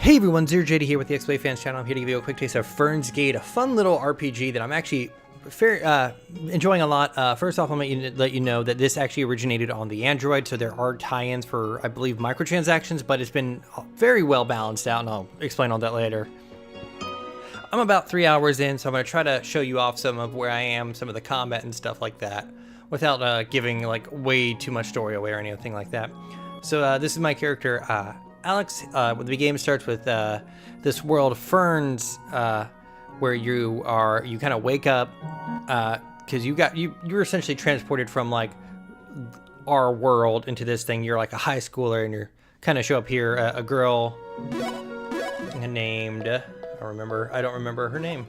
Hey everyone, Zero JD here with the XBLA Fans channel. I'm here to give you a quick taste of Fernz Gate, a fun little RPG that I'm actually enjoying a lot. First off, I'm going to let you know that this actually originated on the Android, so there are tie-ins for, I believe, microtransactions, but it's been very well balanced out, and I'll explain all that later. I'm about 3 hours in, so I'm going to try to show you off some of where I am, some of the combat and stuff like that, without giving like way too much story away or anything like that. So this is my character, Alex. When the game starts with this world, Fernz, where you kind of wake up because you're essentially transported from like our world into this thing. You're like a high schooler, and you're kind of show up here. A girl named I don't remember her name.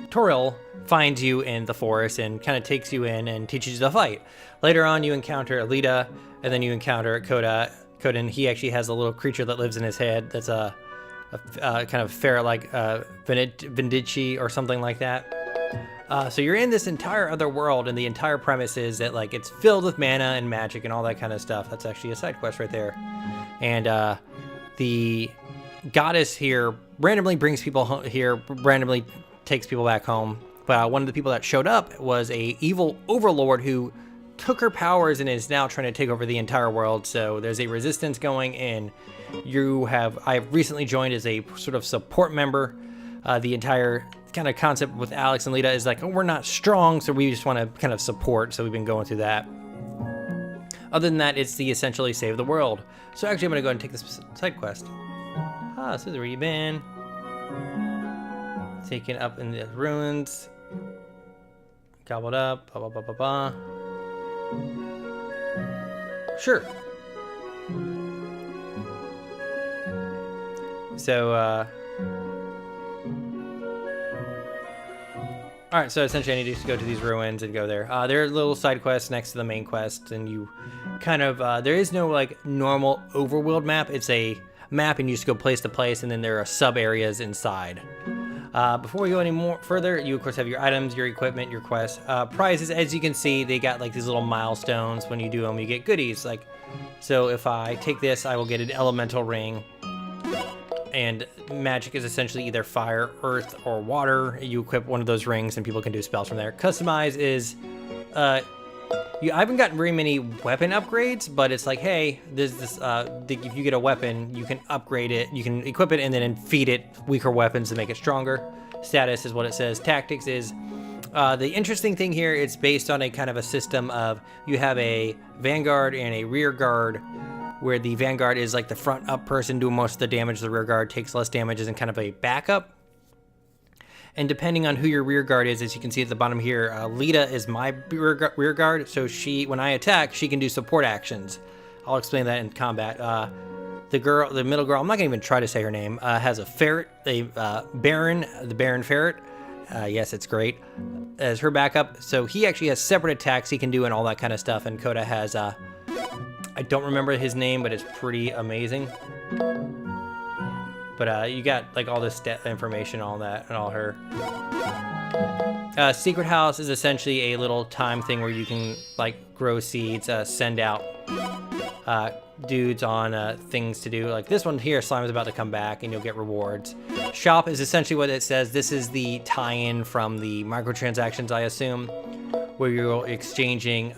Toril finds you in the forest and kind of takes you in and teaches you to fight. Later on, you encounter Alita, and then you encounter Koden. He actually has a little creature that lives in his head that's a kind of ferret-like Vindici or something like that. So you're in this entire other world, and the entire premise is that like it's filled with mana and magic and all that kind of stuff. That's actually a side quest right there. And the goddess here randomly brings people here, randomly takes people back home. But one of the people that showed up was a evil overlord who took her powers and is now trying to take over the entire world. So there's a resistance going, and I've recently joined as a sort of support member. The entire kind of concept with Alex and Lita is like, oh, we're not strong, so we just want to kind of support. So we've been going through that. Other than that, it's the essentially save the world. So actually, I'm going to go ahead and take this side quest. This is where you've been. Taken up in the ruins. Gobbled up. Blah, blah, blah, blah, blah. Sure. So, alright, so essentially I need to go to these ruins and go there. There are little side quests next to the main quest, and you kind of, there is no like normal overworld map. It's a map, and you just go place to place, and then there are sub areas inside. Before we go any more further, you of course have your items, your equipment, your quests. Prizes, as you can see, they got like these little milestones. When you do them, you get goodies. Like, so if I take this, I will get an elemental ring. And magic is essentially either fire, earth, or water. You equip one of those rings, and people can do spells from there. Customize is, I haven't gotten very many weapon upgrades, but it's like, hey, there's this, if you get a weapon, you can upgrade it, you can equip it, and then feed it weaker weapons to make it stronger. Status is what it says. Tactics is, the interesting thing here, it's based on a kind of a system of, you have a vanguard and a rear guard, where the vanguard is like the front up person doing most of the damage, the rear guard takes less damage, and kind of a backup. And depending on who your rear guard is, as you can see at the bottom here, Lita is my rear guard. So when I attack, she can do support actions. I'll explain that in combat. The middle girl, I'm not gonna even try to say her name, has a ferret, the Baron ferret. Yes, it's great. As her backup. So he actually has separate attacks he can do and all that kind of stuff. And Koda has, I don't remember his name, but it's pretty amazing. But you got like all this information, all that, and all her. Secret House is essentially a little time thing where you can like grow seeds, send out dudes on things to do. Like this one here, Slime is about to come back, and you'll get rewards. Shop is essentially what it says. This is the tie-in from the microtransactions, I assume, where you're exchanging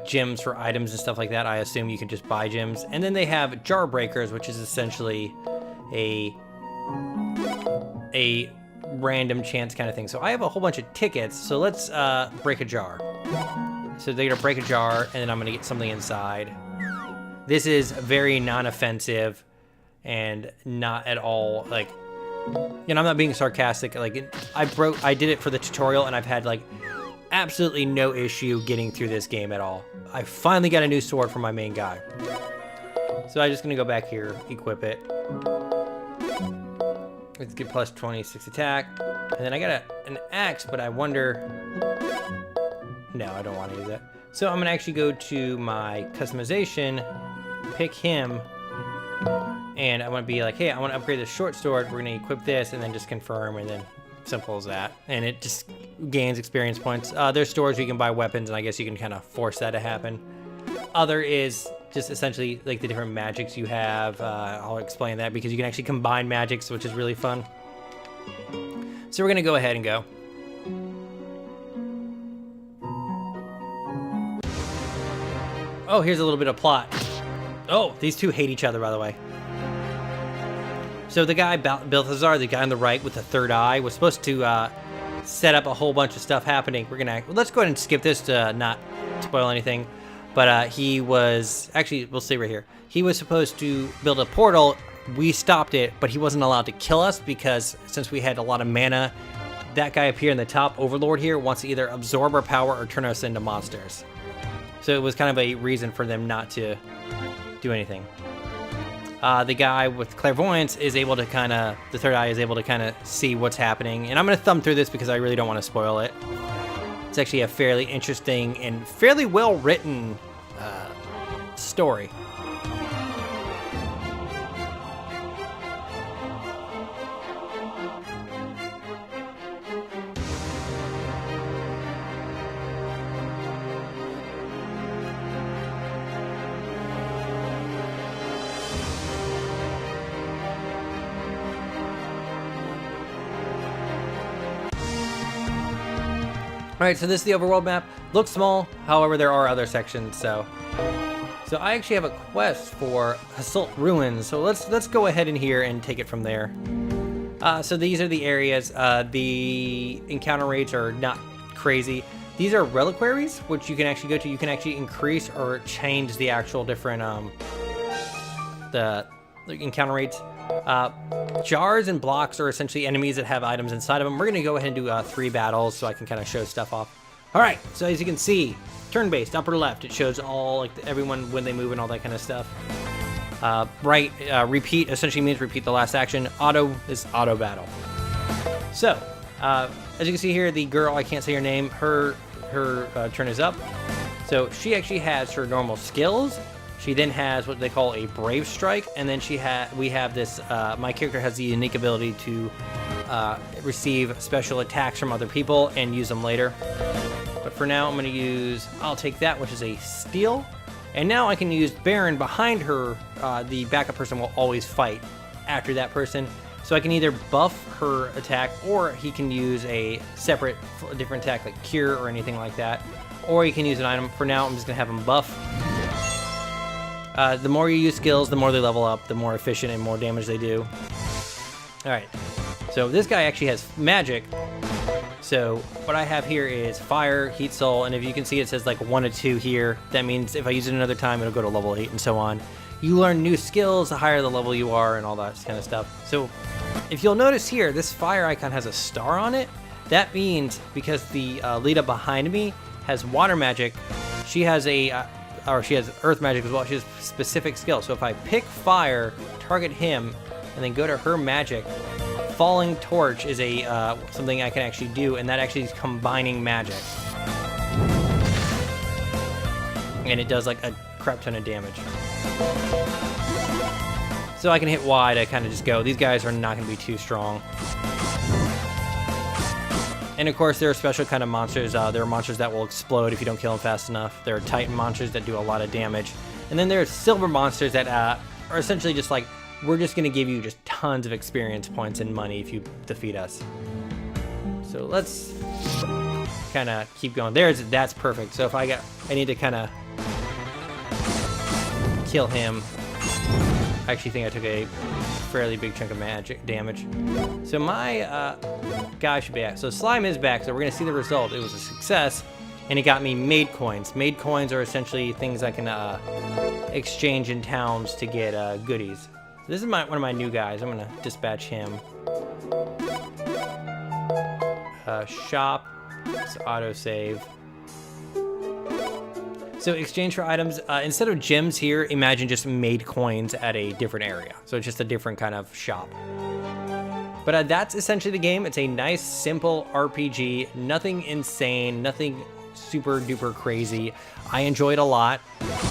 gems for items and stuff like that. I assume you can just buy gems. And then they have jar breakers, which is essentially a random chance kind of thing. So I have a whole bunch of tickets, so let's break a jar. So they're gonna break a jar, and then I'm gonna get something inside. This is very non-offensive and not at all like, you know, I'm not being sarcastic. Like I did it for the tutorial, and I've had like absolutely no issue getting through this game at all. I finally got a new sword for my main guy. So I'm just gonna go back here, equip it. Let's get plus 26 attack. And then I got an axe, but I wonder... No, I don't want to use that. So I'm gonna actually go to my customization, pick him, and I want to be like, hey, I want to upgrade the short sword. We're gonna equip this, and then just confirm, and then simple as that. And it just gains experience points. There's stores where you can buy weapons, and I guess you can kind of force that to happen. Other is just essentially like the different magics you have. I'll explain that because you can actually combine magics, which is really fun. So we're gonna go ahead and go. Oh, here's a little bit of plot. Oh, these two hate each other, by the way. So the guy, Balthazar, the guy on the right with the third eye, was supposed to set up a whole bunch of stuff happening. We're gonna, let's go ahead and skip this to not spoil anything. But he was, actually, we'll see right here. He was supposed to build a portal. We stopped it, but he wasn't allowed to kill us because since we had a lot of mana, that guy up here in the top, Overlord here, wants to either absorb our power or turn us into monsters. So it was kind of a reason for them not to do anything. The guy with clairvoyance is able to kind of, the third eye is able to kind of see what's happening. And I'm going to thumb through this because I really don't want to spoil it. It's actually a fairly interesting and fairly well written story. Alright, so this is the overworld map. Looks small, however there are other sections, so I actually have a quest for Hasselt Ruins, so let's go ahead in here and take it from there. So these are the areas. The encounter rates are not crazy. These are reliquaries, which you can actually go to. You can actually increase or change the actual different the encounter rates. Jars and blocks are essentially enemies that have items inside of them. We're going to go ahead and do 3 battles so I can kind of show stuff off. Alright, so as you can see, turn-based, upper left, it shows all, like, everyone when they move and all that kind of stuff. Right, repeat essentially means repeat the last action. Auto is auto battle. So, as you can see here, the girl, I can't say her name, her turn is up. So she actually has her normal skills. She then has what they call a Brave Strike, and then we have this, my character has the unique ability to receive special attacks from other people and use them later. But for now, I'm going to use, I'll take that, which is a Steal. And now I can use Baron behind her. The backup person will always fight after that person. So I can either buff her attack, or he can use a separate, different attack like Cure or anything like that. Or you can use an item. For now, I'm just going to have him buff. The more you use skills, the more they level up, the more efficient and more damage they do. Alright, so this guy actually has magic. So what I have here is Fire, Heat Soul, and if you can see it says like 1 to 2 here. That means if I use it another time, it'll go to level 8 and so on. You learn new skills the higher the level you are and all that kind of stuff. So if you'll notice here, this fire icon has a star on it. That means because the lead up behind me has water magic, she has a... or she has earth magic as well. She has specific skills. So if I pick fire, target him, and then go to her magic, falling torch is a something I can actually do, and that actually is combining magic. And it does like a crap ton of damage. So I can hit Y to kind of just go. These guys are not going to be too strong. And of course, there are special kind of monsters. There are monsters that will explode if you don't kill them fast enough. There are Titan monsters that do a lot of damage. And then there are silver monsters that are essentially just like, we're just going to give you just tons of experience points and money if you defeat us. So let's kind of keep going. That's perfect. So if I need to kind of kill him. I actually think I took a fairly big chunk of magic damage. So my guy should be back. So slime is back, so we're gonna see the result. It was a success, and it got me made coins. Made coins are essentially things I can exchange in towns to get goodies. So this is one of my new guys. I'm gonna dispatch him. Shop, so autosave. So exchange for items, instead of gems here, imagine just made coins at a different area. So it's just a different kind of shop. But that's essentially the game. It's a nice, simple RPG. Nothing insane, nothing super duper crazy. I enjoyed a lot.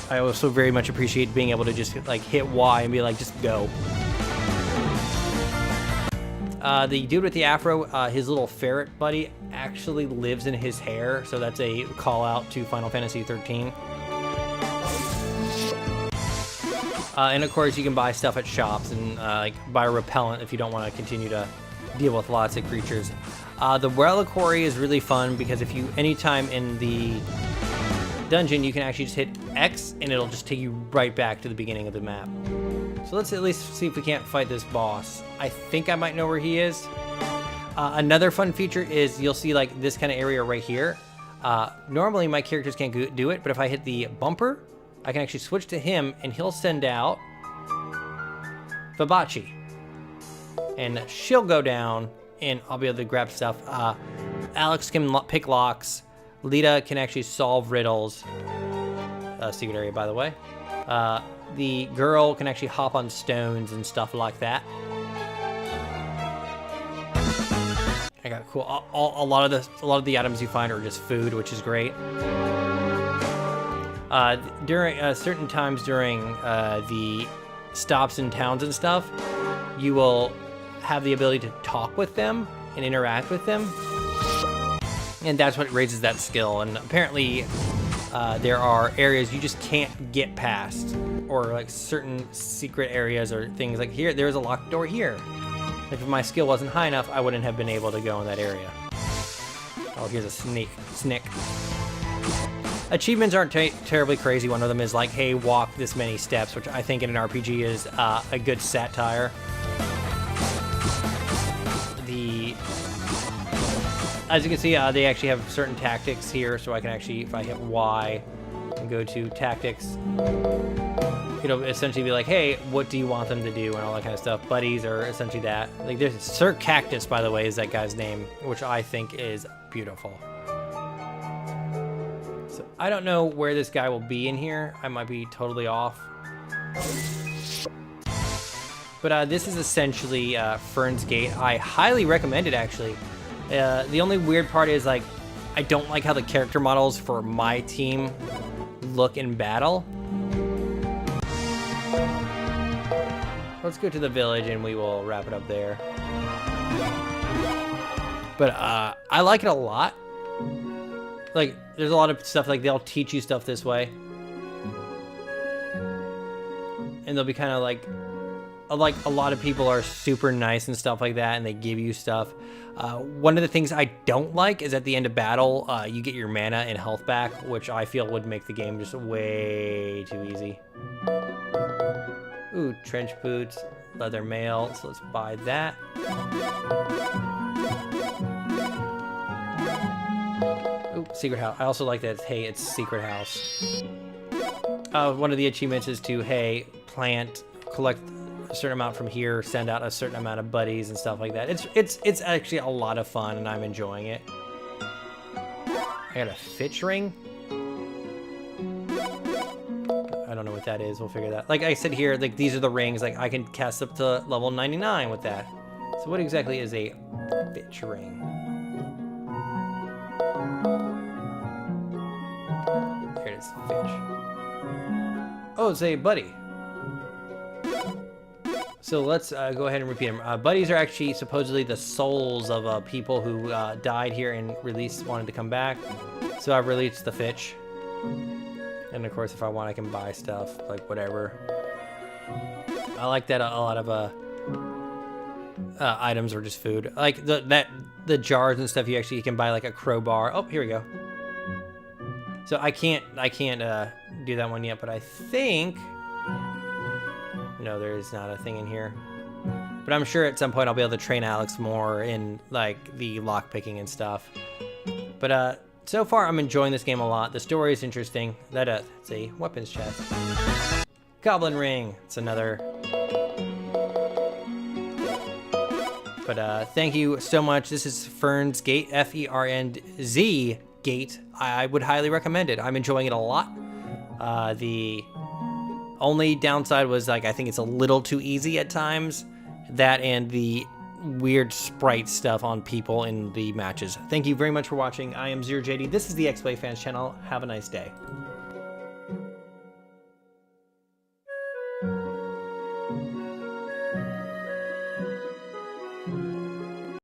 I also very much appreciate being able to just like hit Y and be like, just go. The dude with the afro, his little ferret buddy actually lives in his hair, so that's a call out to Final Fantasy 13. And of course, you can buy stuff at shops and like buy repellent if you don't want to continue to deal with lots of creatures. The reliquary is really fun because if you anytime in the dungeon, you can actually just hit X and it'll just take you right back to the beginning of the map. So let's at least see if we can't fight this boss. I think I might know where he is. Another fun feature is you'll see like this kind of area right here. Normally my characters can't do it, but if I hit the bumper, I can actually switch to him and he'll send out Fabachi. And she'll go down and I'll be able to grab stuff. Alex can pick locks. Lita can actually solve riddles. Secret area, by the way. The girl can actually hop on stones and stuff like that. I got cool. A lot of the items you find are just food, which is great. During certain times during the stops in towns and stuff, you will have the ability to talk with them and interact with them, and that's what raises that skill. And apparently, there are areas you just can't get past, or like certain secret areas or things like here. There's a locked door here. Like if my skill wasn't high enough, I wouldn't have been able to go in that area. Oh, here's a snick. Achievements aren't terribly crazy. One of them is like, hey, walk this many steps, which I think in an RPG is a good satire. As you can see, they actually have certain tactics here, so I can actually, if I hit Y and go to tactics, it'll essentially be like, hey, what do you want them to do, and all that kind of stuff. Buddies are essentially that. Like, there's Sir Cactus, by the way, is that guy's name, which I think is beautiful. So I don't know where this guy will be in here. I might be totally off. But this is essentially Fernz Gate. I highly recommend it, actually. The only weird part is, like, I don't like how the character models for my team look in battle. Let's go to the village and we will wrap it up there. But I like it a lot. Like, there's a lot of stuff, like, they'll teach you stuff this way. And they'll be kind of like a lot of people are super nice and stuff like that, and they give you stuff. One of the things I don't like is at the end of battle, you get your mana and health back, which I feel would make the game just way too easy. Ooh, trench boots, leather mail, so let's buy that. Ooh, secret house. I also like that, hey, it's secret house. One of the achievements is to, hey, collect a certain amount from here, send out a certain amount of buddies and stuff like that. It's actually a lot of fun, and I'm enjoying it. I got a Fitch ring. I don't know what that is. We'll figure that. Like I said here, like these are the rings. Like I can cast up to level 99 with that. So what exactly is a Fitch ring? There it is, Fitch. Oh, it's a buddy. So let's go ahead and repeat them. Buddies are actually supposedly the souls of people who died here and wanted to come back. So I've released the Fitch. And of course, if I want, I can buy stuff, like whatever. I like that a lot of items are just food. Like the jars and stuff, you can buy like a crowbar. Oh, here we go. So I can't do that one yet, but I think. No, there is not a thing in here. But I'm sure at some point I'll be able to train Alex more in like the lockpicking and stuff. But so far I'm enjoying this game a lot. The story is interesting. It's a weapons chest. Goblin ring. It's another. But thank you so much. This is Fernz Gate, Fernz Gate. I would highly recommend it. I'm enjoying it a lot. The only downside was, like, I think it's a little too easy at times. That and the weird sprite stuff on people in the matches. Thank you very much for watching. I am ZeroJD. This is the XBLA Fans channel. Have a nice day.